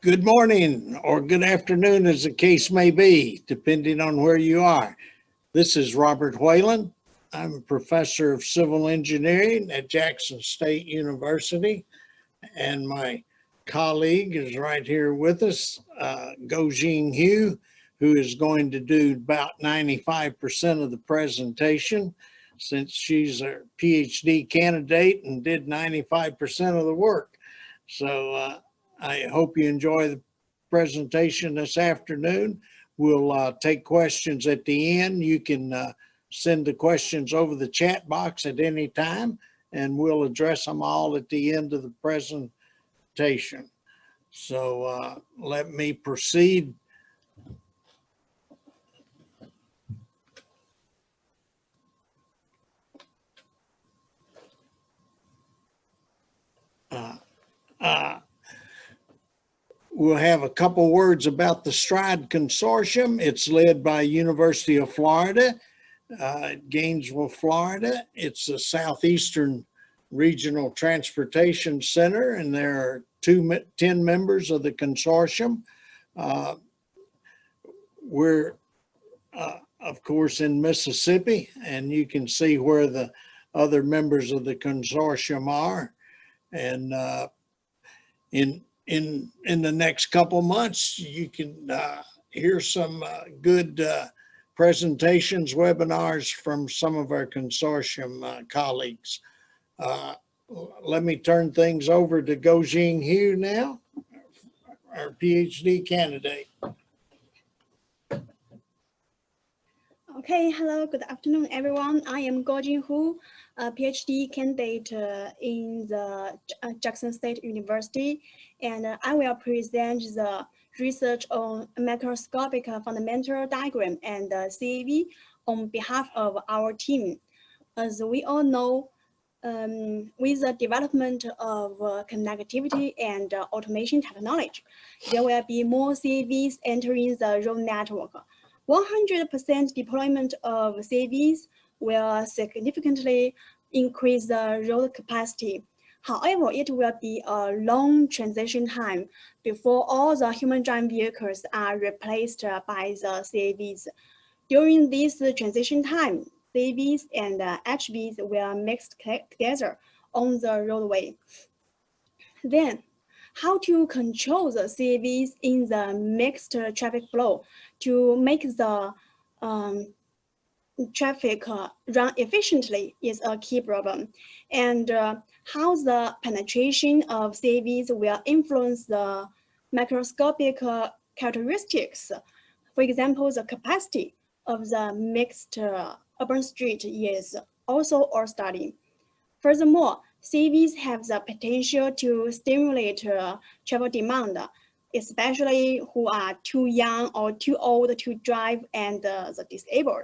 Good morning or good afternoon, as the case may be, depending on where you are. This is Robert Whalin. I'm a professor of civil engineering at Jackson State University, and my colleague is right here with us, Guojing, who is going to do about 95% of the presentation, since she's a PhD candidate and did 95% of the work. So I hope you enjoy the presentation this afternoon. We'll take questions at the end. You can send the questions over the chat box at any time, and we'll address them all at the end of the presentation. So let me proceed. We'll have a couple words about the Stride Consortium. It's led by University of Florida, Gainesville, Florida. It's a Southeastern Regional Transportation Center, and there are 10 members of the consortium. We're, of course, in Mississippi, and you can see where the other members of the consortium are. And in the next couple months, you can hear some good presentations, webinars from some of our consortium colleagues. Let me turn things over to Guojing now, our PhD candidate. Okay, hello, good afternoon, everyone. I am Guojing Hu, a PhD candidate in the Jackson State University, and I will present the research on macroscopic fundamental diagram and CAV on behalf of our team. As we all know, with the development of connectivity and automation technology, there will be more CAVs entering the road network. 100% deployment of CAVs will significantly increase the road capacity. However, it will be a long transition time before all the human driven vehicles are replaced by the CAVs. During this transition time, CAVs and HVs will mix together on the roadway. Then, how to control the CAVs in the mixed traffic flow to make the traffic run efficiently is a key problem. And how the penetration of CAVs will influence the macroscopic characteristics. For example, the capacity of the mixed urban street is also our study. Furthermore, CAVs have the potential to stimulate travel demand, especially who are too young or too old to drive and the disabled.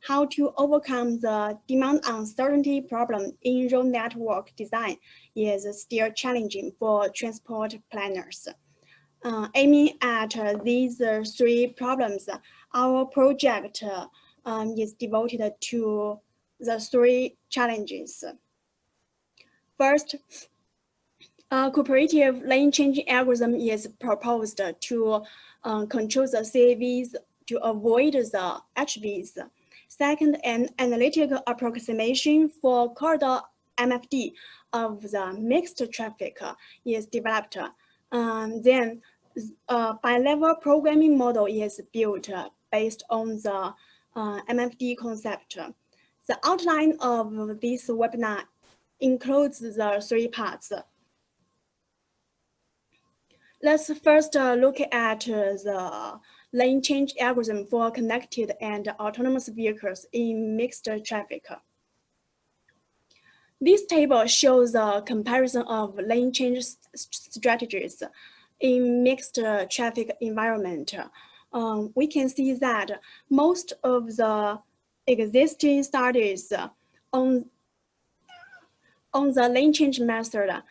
How to overcome the demand uncertainty problem in road network design is still challenging for transport planners. Aiming at these three problems, our project is devoted to the three challenges. First, a cooperative lane changing algorithm is proposed to control the CAVs to avoid the HVs. Second, an analytical approximation for corridor MFD of the mixed traffic is developed. Then, a bi-level programming model is built based on the MFD concept. The outline of this webinar includes the three parts. Let's first look at the lane change algorithm for connected and autonomous vehicles in mixed traffic. This table shows a comparison of lane change strategies in mixed traffic environment. We can see that most of the existing studies on the lane change method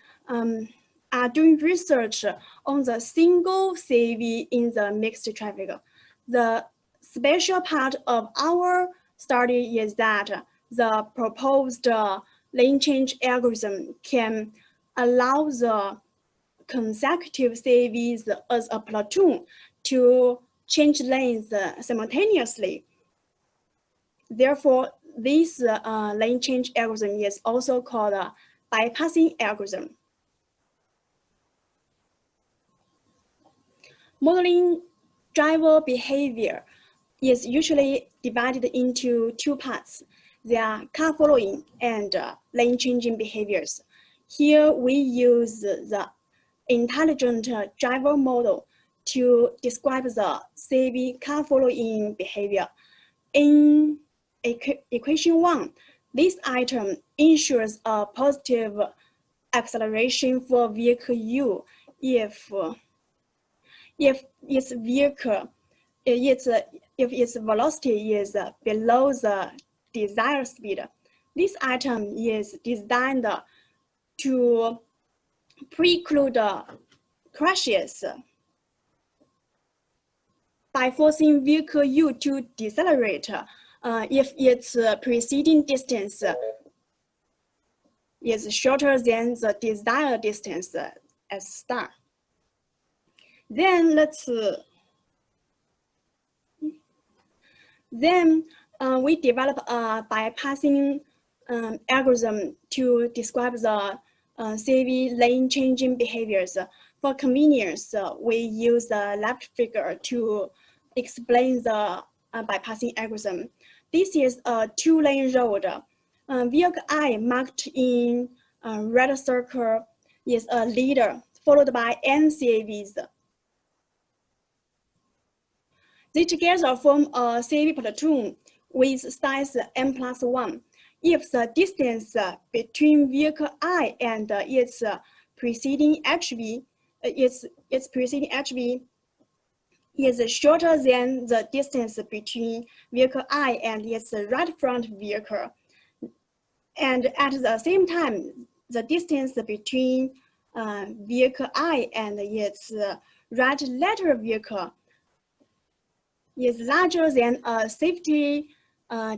are doing research on the single CAV in the mixed traffic. The special part of our study is that the proposed lane change algorithm can allow the consecutive CAVs as a platoon to change lanes simultaneously. Therefore, this lane change algorithm is also called a bypassing algorithm. Modeling driver behavior is usually divided into two parts. They are car following and lane changing behaviors. Here we use the intelligent driver model to describe the CAV car following behavior. In equation 1, this item ensures a positive acceleration for vehicle U if its velocity is below the desired speed. This item is designed to preclude crashes by forcing vehicle U to decelerate if its preceding distance is shorter than the desired distance at start. Then we develop a bypassing algorithm to describe the CAV lane changing behaviors. For convenience, we use the left figure to explain the bypassing algorithm. This is a two-lane road. Vehicle I marked in red circle is a leader, followed by N CAVs. They together form a CAV platoon with size n+1. If the distance between vehicle I and its preceding HV is shorter than the distance between vehicle I and its right front vehicle, and at the same time, the distance between vehicle I and its right lateral vehicle is larger than a safety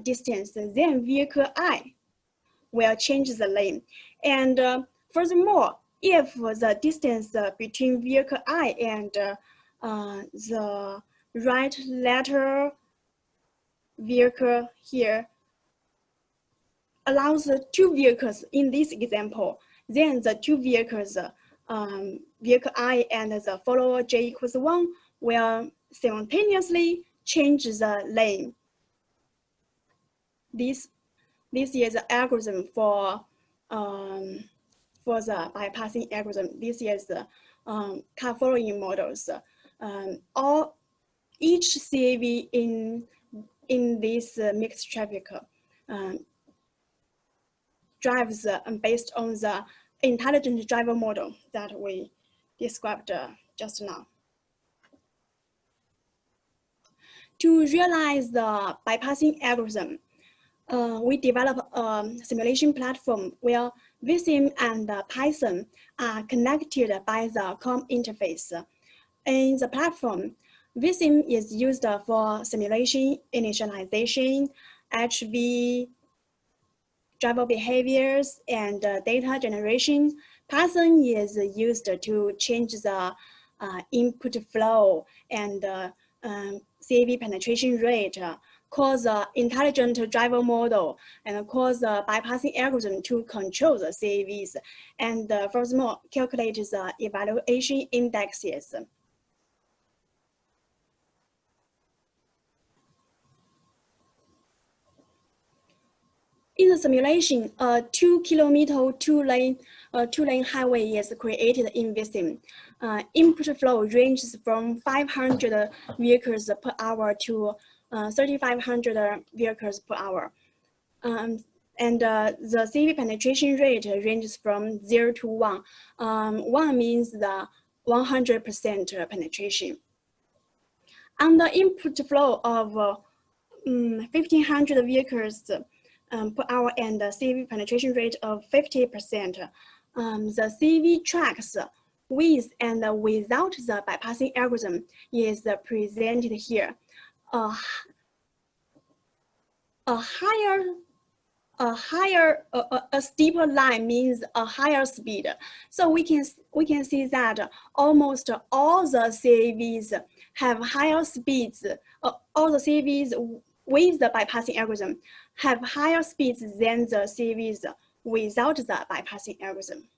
distance, then vehicle I will change the lane. And furthermore, if the distance between vehicle I and the right lateral vehicle here allows two vehicles in this example, then the two vehicles, vehicle I and the follower j = 1, will simultaneously change the lane. This is the algorithm for the bypassing algorithm. This is the car following models. Each CAV in this mixed traffic drives based on the intelligent driver model that we described just now. To realize the bypassing algorithm, we develop a simulation platform where Vsim and Python are connected by the COM interface. In the platform, Vsim is used for simulation initialization, HV, driver behaviors, and data generation. Python is used to change the input flow and CAV penetration rate, call the intelligent driver model, and call the bypassing algorithm to control the CAVs, and furthermore, calculate the evaluation indexes. In the simulation, a 2-kilometer two-lane highway is created in Vsim. Input flow ranges from 500 vehicles per hour to 3,500 vehicles per hour. And the CAV penetration rate ranges from 0 to 1. 1 means the 100% penetration. On the input flow of 1,500 vehicles per hour and the CAV penetration rate of 50%, the CAV tracks with and without the bypassing algorithm is presented here. A a steeper line means a higher speed. So we can see that almost all the CAVs have higher speeds. All the CAVs with the bypassing algorithm have higher speeds than the CAVs without the bypassing algorithm.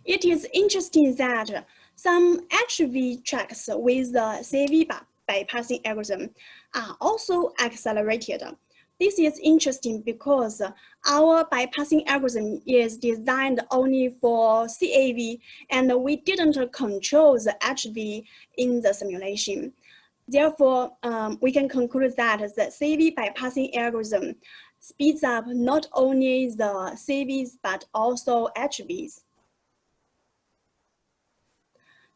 It is interesting that some HV tracks with the CAV bypassing algorithm are also accelerated. This is interesting because our bypassing algorithm is designed only for CAV, and we didn't control the HV in the simulation. Therefore, we can conclude that the CAV bypassing algorithm speeds up not only the CAVs but also HVs.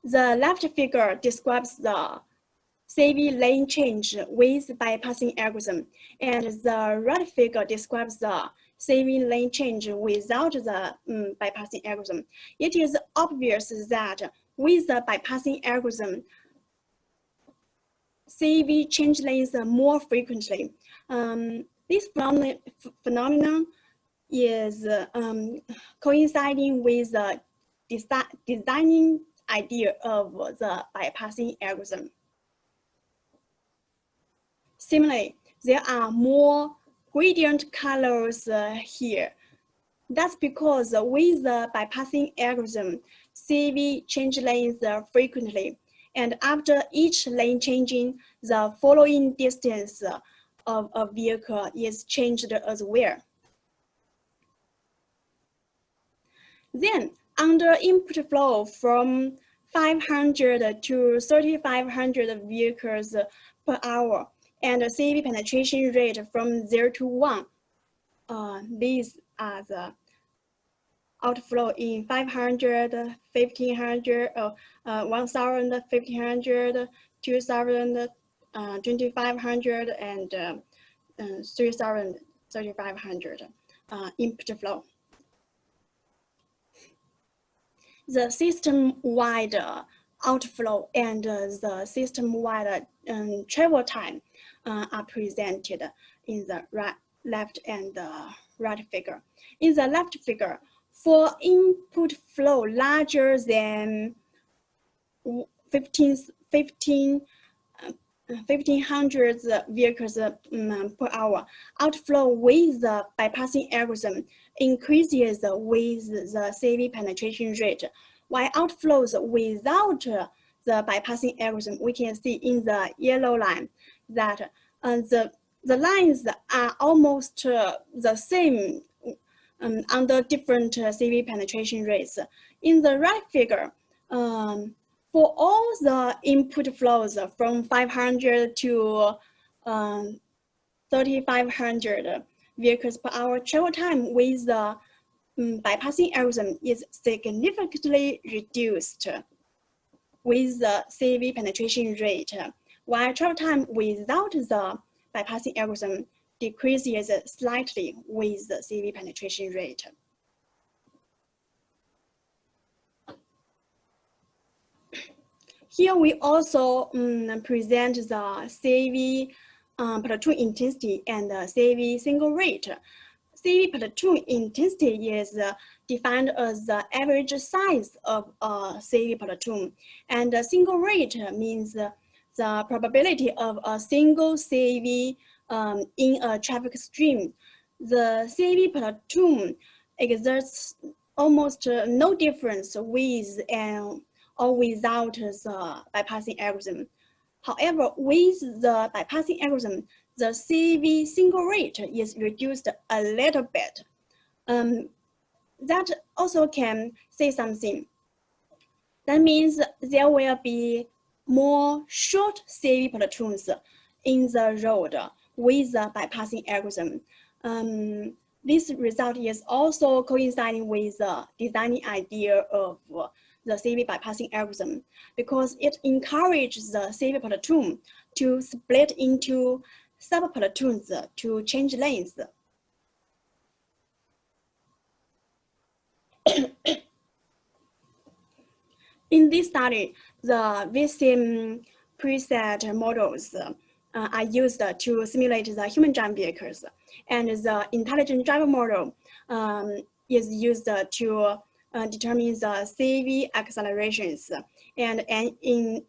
The left figure describes the CAV lane change with bypassing algorithm, and the right figure describes the CAV lane change without the bypassing algorithm. It is obvious that with the bypassing algorithm, CAV change lanes more frequently. This phenomenon is coinciding with the designing idea of the bypassing algorithm. Similarly, there are more gradient colors here. That's because with the bypassing algorithm, CAV change lanes frequently, and after each lane changing, the following distance of a vehicle is changed as well. Then, under input flow from 500 to 3,500 vehicles per hour, and a CAV penetration rate from 0 to 1. These are the outflow in 500, 1,500, 1,000, 1,500, 2,000, 2,500, and 3,000, 3,500 input flow. The system-wide outflow and the system-wide travel time are presented in the left and right figure. In the left figure, for input flow larger than 1,500 vehicles per hour, outflow with the bypassing algorithm increases with the CAV penetration rate, while outflows without the bypassing algorithm, we can see in the yellow line that the lines are almost the same under different CAV penetration rates. In the right figure, for all the input flows from 500 to 3,500 vehicles per hour, travel time with the bypassing algorithm is significantly reduced with the CAV penetration rate, while travel time without the bypassing algorithm decreases slightly with the CAV penetration rate. Here we also present the CAV platoon intensity and the CAV single rate. CAV platoon intensity is defined as the average size of a CAV platoon, and the single rate means the probability of a single CAV in a traffic stream. The CAV platoon exerts almost no difference with or without the bypassing algorithm. However, with the bypassing algorithm, the CAV single rate is reduced a little bit. That also can say something. That means there will be more short CAV platoons in the road with the bypassing algorithm. This result is also coinciding with the designing idea of the CAV bypassing algorithm, because it encourages the CAV platoon to split into sub-platoons to change lanes. In this study, the VCM preset models are used to simulate the human drive vehicles, and the intelligent driver model is used to determine the CAV accelerations. And an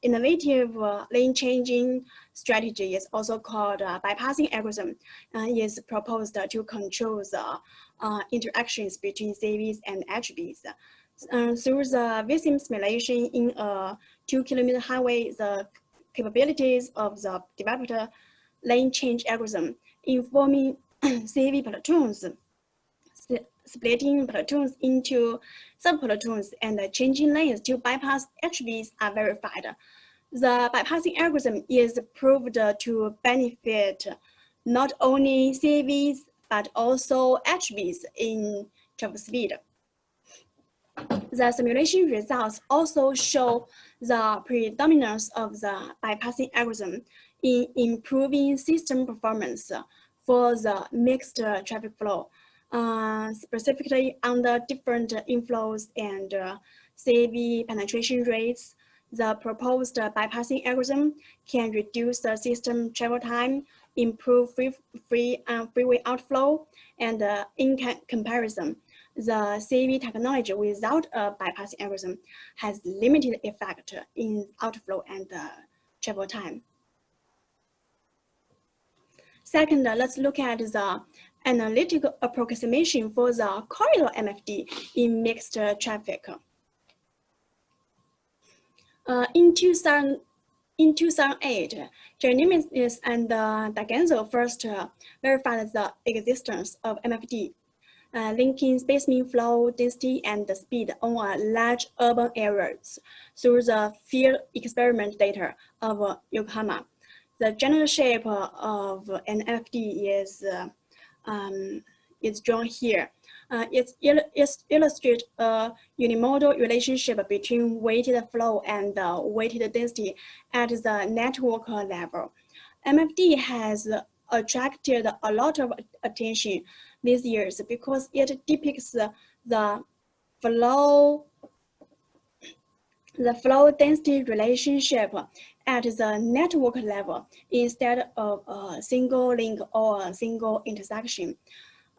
innovative lane changing strategy is also called bypassing algorithm, is proposed to control the interactions between CAVs and HVs. Through the VSIM simulation in a 2-kilometer highway, the capabilities of the developed lane change algorithm informing CAV platoons, splitting platoons into sub-platoons and changing lanes to bypass HVs are verified. The bypassing algorithm is proved to benefit not only CAVs, but also HVs in travel speed. The simulation results also show the predominance of the bypassing algorithm in improving system performance for the mixed traffic flow, specifically under different inflows and CAV penetration rates. The proposed bypassing algorithm can reduce the system travel time, improve freeway outflow, and in comparison, the CAV technology without a bypassing algorithm has limited effect in outflow and travel time. Second, let's look at the analytical approximation for the corridor MFD in mixed traffic. In 2008, Jeremias and D'Agenzo first verified the existence of MFD, linking specimen flow, density, and the speed on large urban areas through the field experiment data of Yokohama. The general shape of an MFD is drawn here. It illustrates a unimodal relationship between weighted flow and weighted density at the network level. MFD has attracted a lot of attention these years because it depicts the flow density relationship at the network level instead of a single link or a single intersection.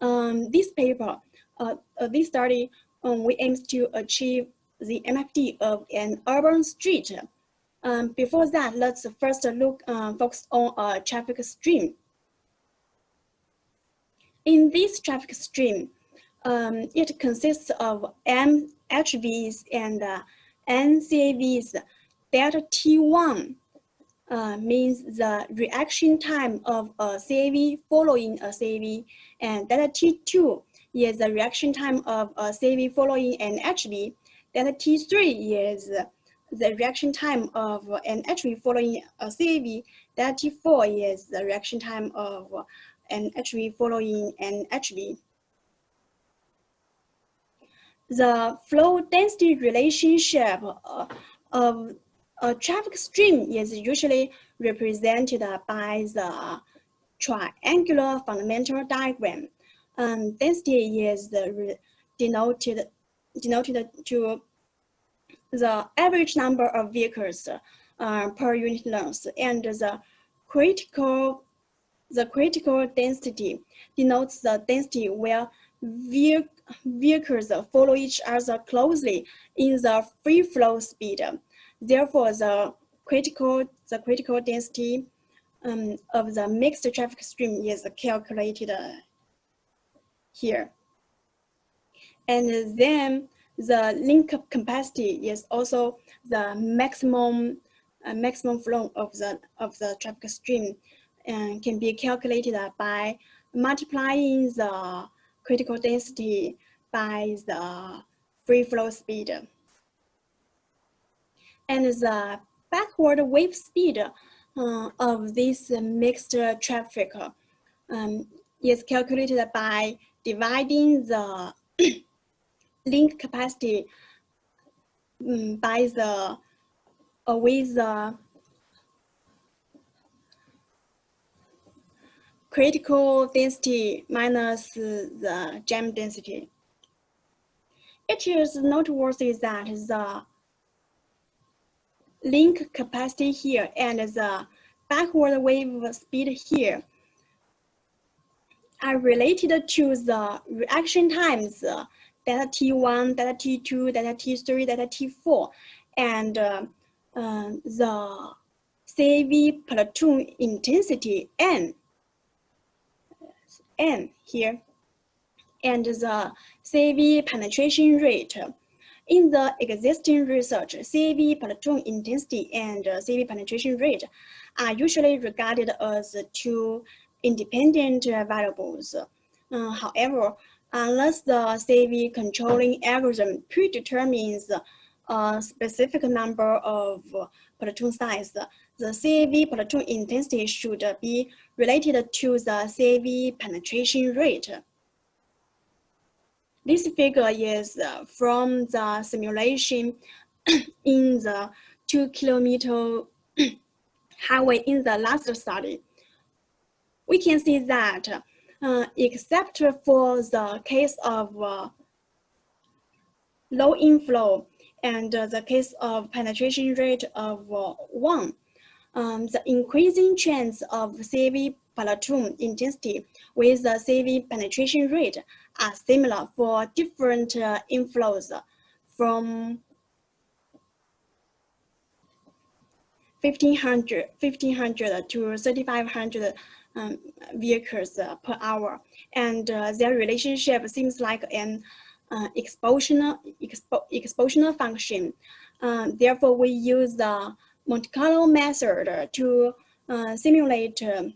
This study, we aim to achieve the MFD of an urban street. Before that, let's first focus on a traffic stream. In this traffic stream, it consists of MHVs and NCAVs. Delta T1 means the reaction time of a CAV following a CAV, and delta T2 is the reaction time of a CAV following an HV. Delta T3 is the reaction time of an HV following a CAV. Delta T4 is the reaction time of an HV following an HV. The flow density relationship of a traffic stream is usually represented by the triangular fundamental diagram. Density is denoted to the average number of vehicles per unit length, and the critical density denotes the density where vehicles follow each other closely in the free flow speed. Therefore, the critical density of the mixed traffic stream is calculated here. And then the link capacity is also the maximum flow of the traffic stream, and can be calculated by multiplying the critical density by the free flow speed. And the backward wave speed of this mixed traffic is calculated by dividing the link capacity by the with the critical density minus the jam density. It is noteworthy that link capacity here and the backward wave speed here are related to the reaction times delta T1, delta T2, delta T3, delta T4, and the CAV platoon intensity N here, and the CAV penetration rate. In the existing research, CAV platoon intensity and CAV penetration rate are usually regarded as two independent variables. However, unless the CAV controlling algorithm predetermines a specific number of platoon size, the CAV platoon intensity should be related to the CAV penetration rate. This figure is from the simulation in the 2-kilometer highway in the last study. We can see that except for the case of low inflow and the case of penetration rate of 1, the increasing trends of CAV platoon intensity with the CAV penetration rate are similar for different inflows from 1,500 to 3,500 vehicles per hour, and their relationship seems like an expositional function. Therefore, we use the Monte Carlo method to simulate the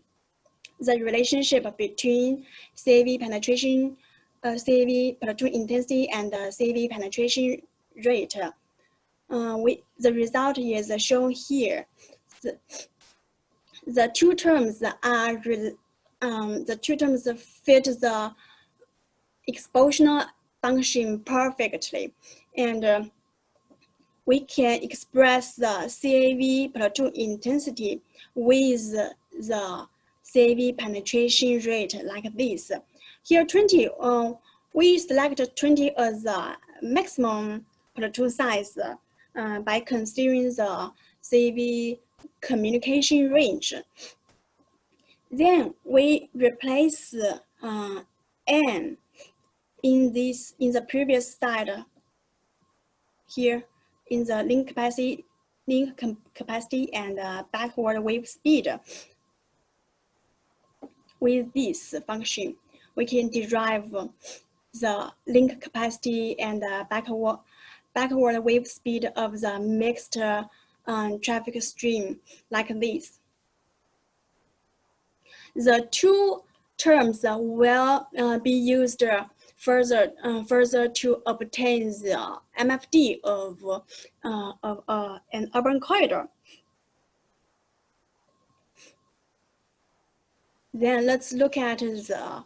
relationship between CAV penetration, CAV platoon intensity, and CAV penetration rate. The result is shown here. The two terms are fit the expositional function perfectly, and we can express the CAV platoon intensity with the CAV penetration rate like this. Here 20, we select 20 as the maximum platoon size by considering the CAV communication range. Then we replace N in the previous slide here in the link capacity and backward wave speed. With this function, we can derive the link capacity and backward wave speed of the mixed traffic stream like this. The two terms will be used further to obtain the MFD of an urban corridor. Then let's look at the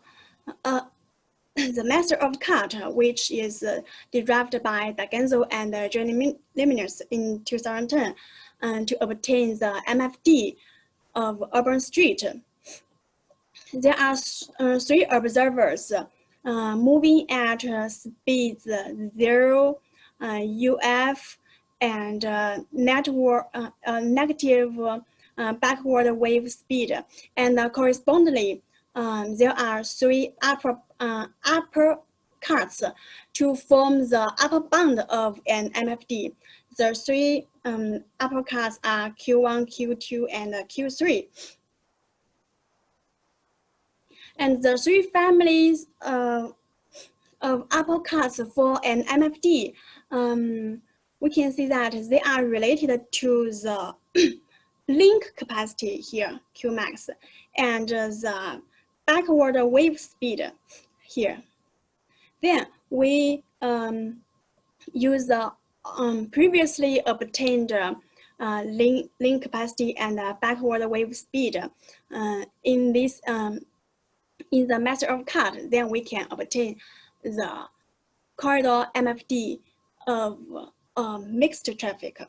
method of cut, which is derived by D'Agenzo and Liminus in 2010 to obtain the MFD of urban street. There are 3 observers moving at speeds 0, UF, and negative backward wave speed, and correspondingly, there are 3 upper cuts to form the upper bound of an MFD. The 3 upper cuts are Q1, Q2, and Q3. And the 3 families of upper cuts for an MFD, we can see that they are related to the link capacity here, Qmax, and the backward wave speed here. Then we use the previously obtained link capacity and backward wave speed in this in the method of cut. Then we can obtain the corridor MFD of mixed traffic.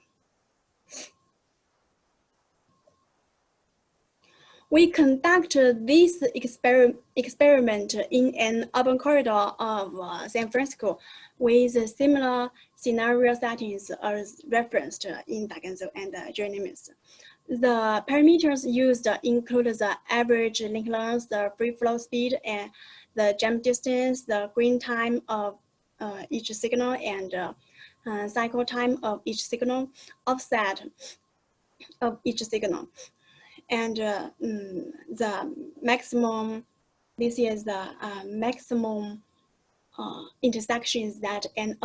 We conducted this experiment in an urban corridor of San Francisco with similar scenario settings as referenced in D'Agenzo and Jeronimus. The parameters used include the average link length, the free flow speed, and the jump distance, the green time of each signal, and cycle time of each signal, offset of each signal. And the maximum, this is the maximum intersections that an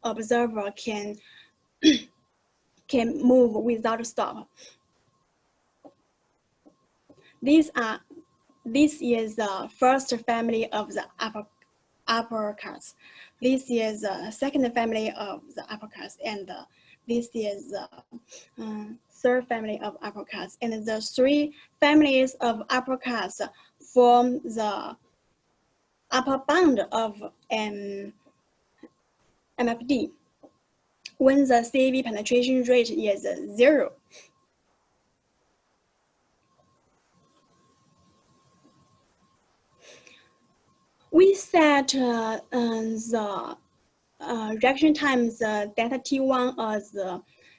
observer can move without a stop. This is the first family of the uppercuts. This is the second family of the uppercuts, and this is the third family of uppercuts. And the three families of uppercuts form the upper bound of an MFD when the CAV penetration rate is 0. We set the reaction times delta T1 as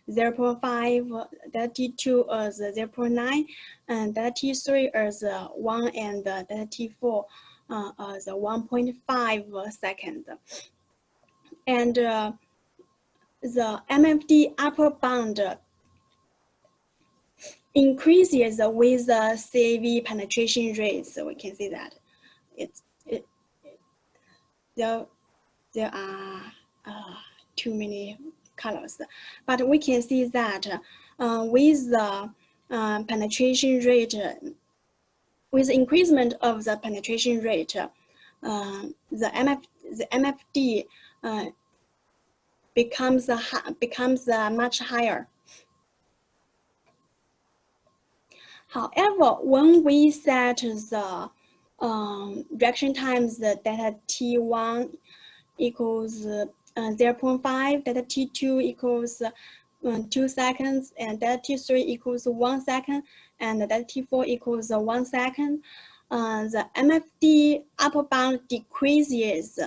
0.5, delta T2 as 0.9, and delta T3 as 1, and delta T4 as 1.5 second. And the MFD upper bound increases with the CAV penetration rate. So we can see that there are too many colors, but we can see that with the penetration rate, with the increasement of the penetration rate, the MFD becomes much higher. However, when we set the reaction times, the delta T1 equals 0.5, delta T2 equals 2 seconds, and delta T3 equals 1 second, and delta T4 equals 1 second. The MFD upper bound decreases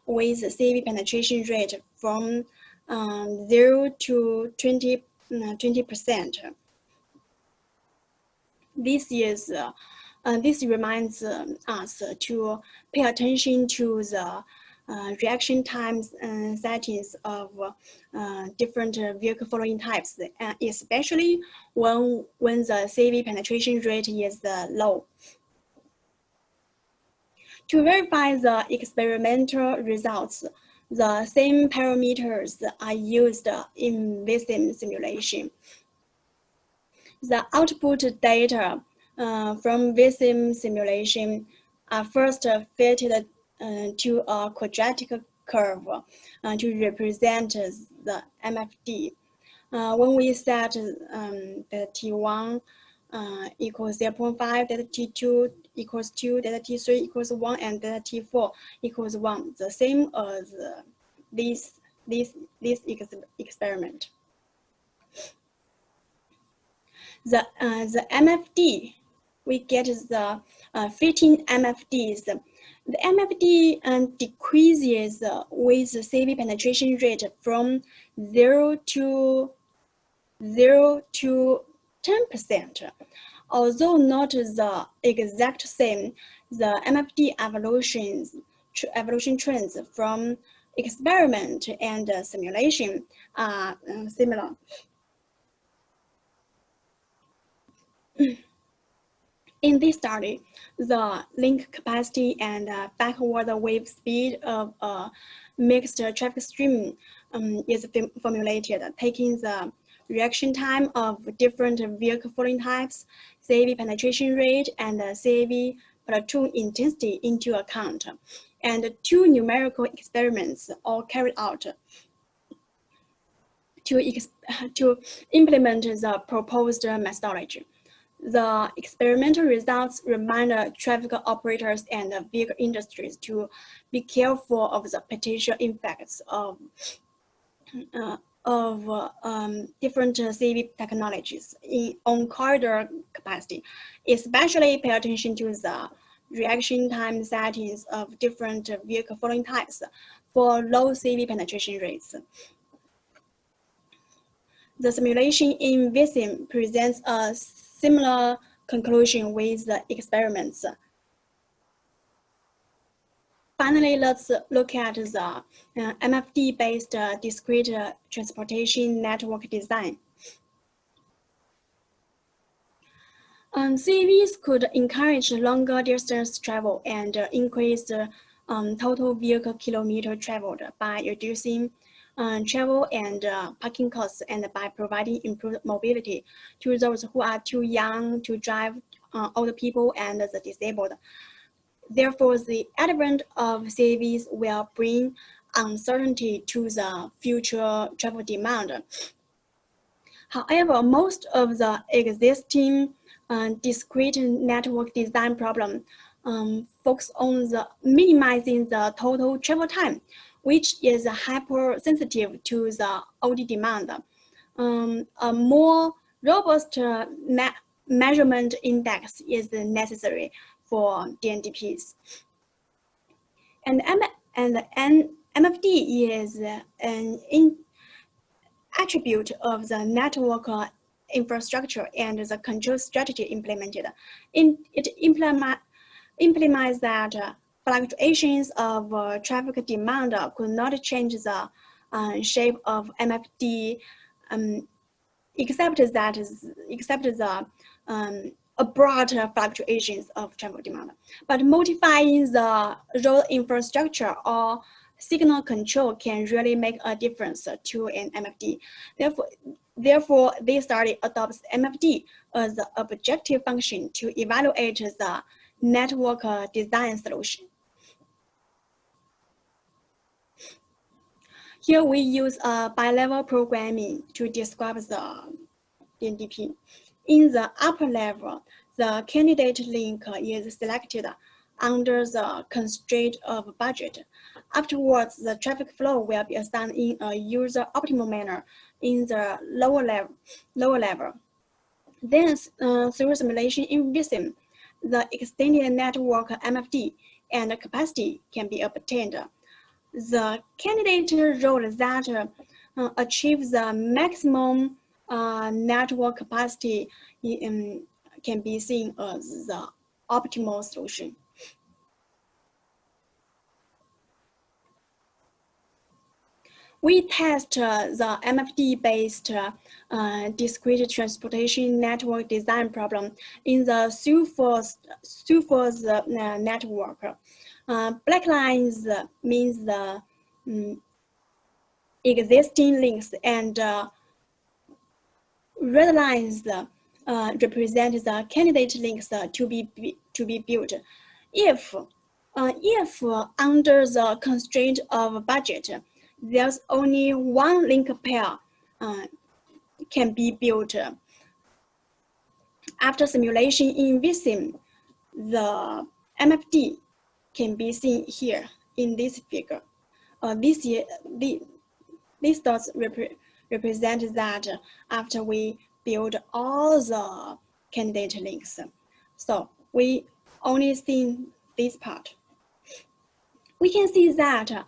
with the CAV penetration rate from 0 to 20%. This reminds us to pay attention to the reaction times and settings of different vehicle following types, especially when the CAV penetration rate is low. To verify the experimental results, the same parameters are used in VSIM simulation. The output data from VSIM simulation are first fitted to a quadratic curve to represent the MFD. When we set the T1 equals 0.5, delta T2 equals 2, delta T3 equals 1, and delta T4 equals 1, the same as this experiment. The MFD, we get the 15 MFDs. The MFD decreases with the CAV penetration rate from 0 to 10%. Although not the exact same, the MFD evolution trends from experiment and simulation are similar. In this study, the link capacity and backward wave speed of a mixed traffic stream is formulated, taking the reaction time of different vehicle following types, CAV penetration rate, and CAV platoon intensity into account. And two numerical experiments are carried out to implement the proposed methodology. The experimental results remind traffic operators and vehicle industries to be careful of the potential impacts of of different CAV technologies on corridor capacity, especially pay attention to the reaction time settings of different vehicle following types for low CAV penetration rates. The simulation in VISIM presents a similar conclusion with the experiments. Finally, let's look at the MFD-based discrete transportation network design. CAVs could encourage longer distance travel and increase total vehicle kilometer traveled by reducing travel and parking costs and by providing improved mobility to those who are too young to drive, older people, and the disabled. Therefore, the advent of CAVs will bring uncertainty to the future travel demand. However, most of the existing discrete network design problem focus on the minimizing the total travel time, which is hypersensitive to the OD demand. A more robust measurement index is necessary for DNDPs. And MFD is an attribute of the network infrastructure and the control strategy implemented. It implements that fluctuations of traffic demand could not change the shape of MFD, except the abrupt fluctuations of traffic demand. But modifying the road infrastructure or signal control can really make a difference to an MFD. Therefore, this study adopts MFD as the objective function to evaluate the network design solution. Here we use bi-level programming to describe the DNDP. In the upper level, the candidate link is selected under the constraint of budget. Afterwards, the traffic flow will be assigned in a user optimal manner in the lower level. Then, through simulation in VISIM, the extended network MFD and capacity can be obtained. The candidate road that achieves the maximum network capacity can be seen as the optimal solution. We test the MFD-based discrete transportation network design problem in the Sulfur's network. Black lines means the existing links, and red lines represent the candidate links to be built. If under the constraint of budget, there's only one link pair can be built. After simulation in VISIM, the MFD can be seen here in this figure. These dots represent that after we build all the candidate links. So we only see this part. We can see that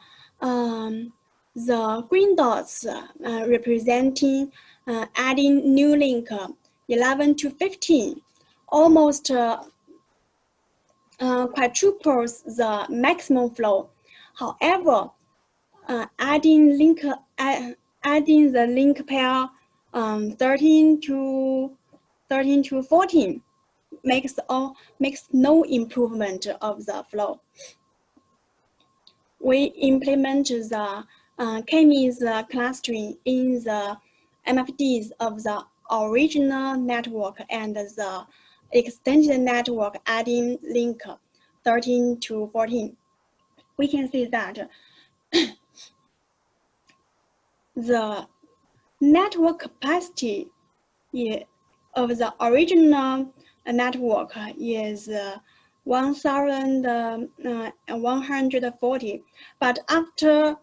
the green dots representing adding new link 11 to 15 almost quadruples the maximum flow. However, adding the link pair 13 to 14 makes no improvement of the flow. We implement the K-means clustering in the MFDs of the original network and the extended network adding link 13 to 14. We can see that the network capacity of the original network is 1,140, but after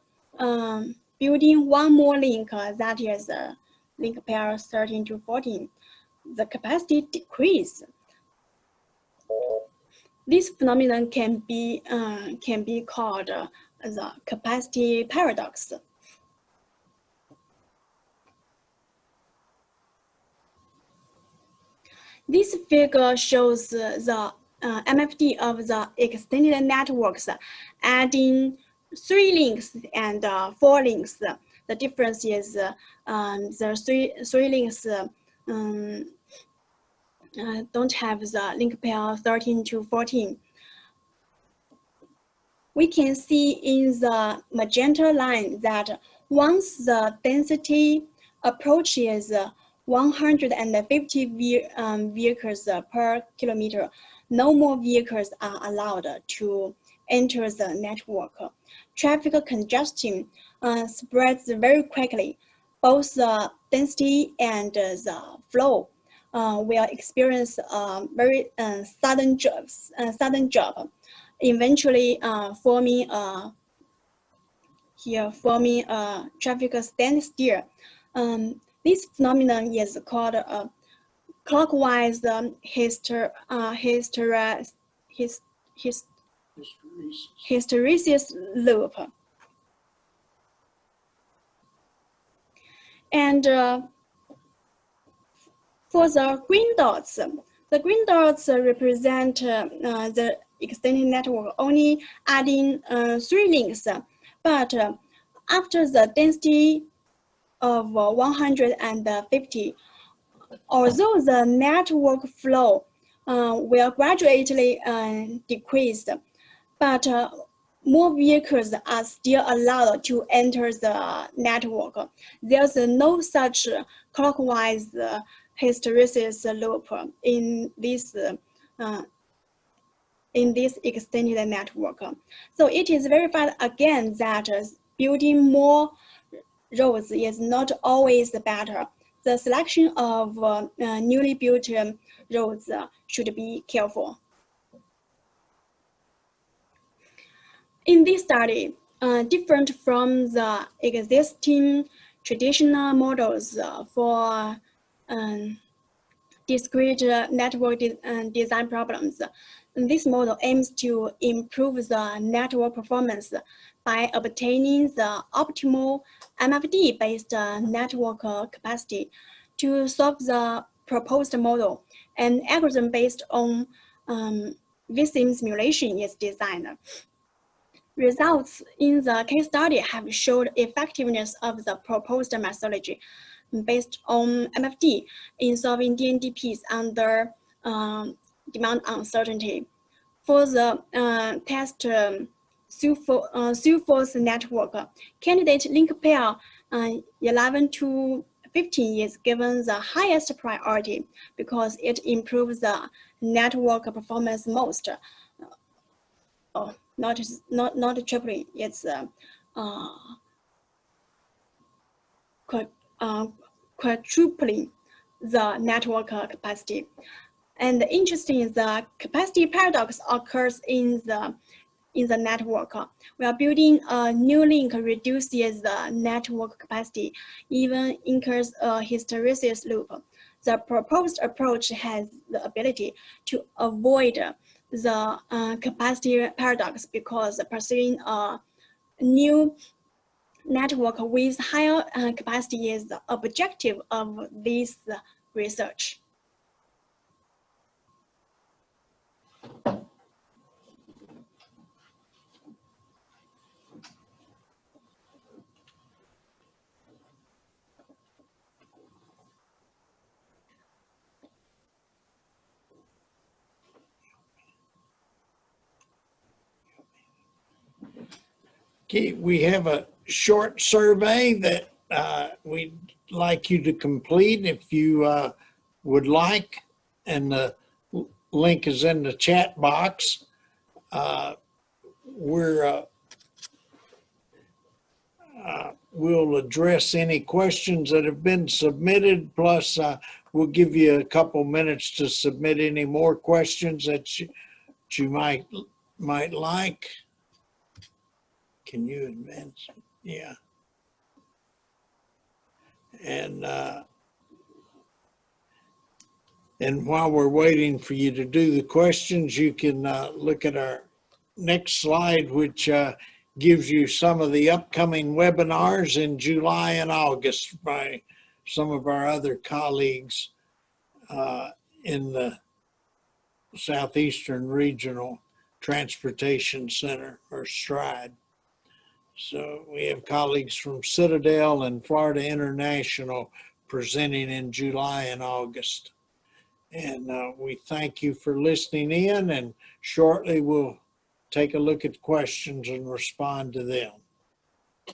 building one more link, that is link pair 13 to 14, the capacity decrease. This phenomenon can be called the capacity paradox. This figure shows the MFD of the extended networks, adding 3 links and 4 links. The difference is the three links don't have the link pair 13 to 14. We can see in the magenta line that once the density approaches 150 vehicles per kilometer, no more vehicles are allowed to enter the network. Traffic congestion spreads very quickly. Both the density and the flow will experience a very sudden drop, eventually forming a traffic standstill. This phenomenon is called a clockwise hysteresis loop. And for the green dots represent the extended network only adding 3 links, but after the density of 150, although the network flow will gradually decrease, but more vehicles are still allowed to enter the network. There's no such clockwise hysteresis loop in this extended network. So it is verified again that building more roads is not always better. The selection of newly built roads should be careful. In this study, different from the existing traditional models for discrete network design problems, this model aims to improve the network performance by obtaining the optimal MFD-based network capacity. To solve the proposed model, an algorithm based on vSIM simulation is designed. Results in the case study have showed effectiveness of the proposed methodology based on MFD in solving DNDPs under demand uncertainty. For the test Sulfos network, candidate link pair 11 to 15 is given the highest priority because it improves the network performance most. Not tripling, it's quadrupling the network capacity. And interesting is the capacity paradox occurs in the network. We are building a new link reduces the network capacity, even incurs a hysteresis loop. The proposed approach has the ability to avoid the capacity paradox because pursuing a new network with higher capacity is the objective of this research. Okay, we have a short survey that we'd like you to complete if you would like, and the link is in the chat box. We'll address any questions that have been submitted, plus we'll give you a couple minutes to submit any more questions that you might like. Can you advance? Yeah. And while we're waiting for you to do the questions, you can look at our next slide, which gives you some of the upcoming webinars in July and August by some of our other colleagues in the Southeastern Regional Transportation Center, or Stride. So we have colleagues from Citadel and Florida International presenting in July and August. And we thank you for listening in, and shortly we'll take a look at questions and respond to them.